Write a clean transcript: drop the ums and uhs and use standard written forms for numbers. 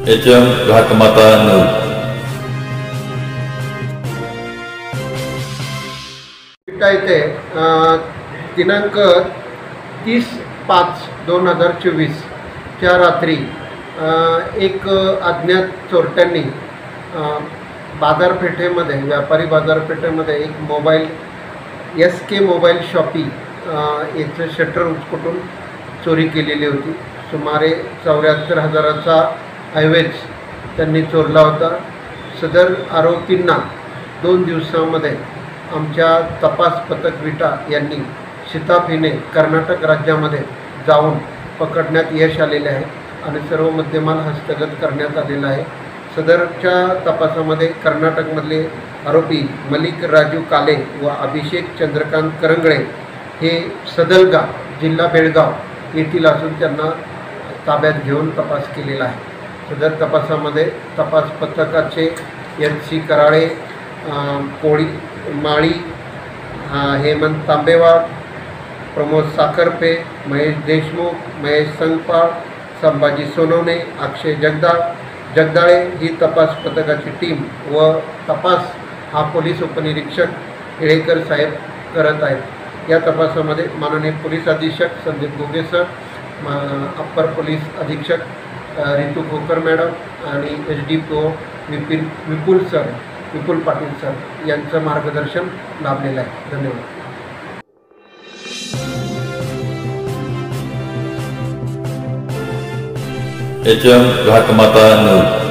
HM घाटमाता news. येथे दिनांक 30/5/2024 च्या रात्री एक अज्ञात चोरट्यांनी बाजारपेठेमध्ये व्यापारी बाजारपेठेमध्ये एक मोबाईल SK मोबाईल शॉपी याचं शटर उचकटून चोरी केलेली होती। सुमारे 74,000चा ऐवज त्यांनी चोरला होता। सदर आरोपींना 2 दिवसांमध्ये आमच्या तपास पथक विटा यांनी शिताफीने कर्नाटक राज्यामध्ये जाऊन पकडण्यात यश आलेले आहे आणि सर्व मुद्देमाल हस्तगत करण्यात आलेला आहे। सदरच्या तपासामध्ये कर्नाटकमधले आरोपी मलिक राजू काले व अभिषेक चंद्रकांत करंगळे हे सदलगा जिल्हा बेळगाव येथील असून त्यांना ताब्यात घेऊन तपास केलेला आहे। सदर तपासामध्ये तपास पथकाचे NC कराळे, कोळी माळी, हेमंत तांबेवाड, प्रमोद साखरपे, महेश देशमुख, महेश संगपाळ, संभाजी सोनवणे, अक्षय जगदाळे ही तपास पथकाची टीम व तपास हा पोलीस उपनिरीक्षक येळेकर साहेब करत आहेत। या तपासामध्ये माननीय पोलीस अधीक्षक Sandeep Ghuge sir, upper police अधीक्षक रितू खोकर मॅडम आणि SDPO विपुल पाटील सर यांचं मार्गदर्शन लाभलेलं आहे। धन्यवाद। HM घाटमाता news.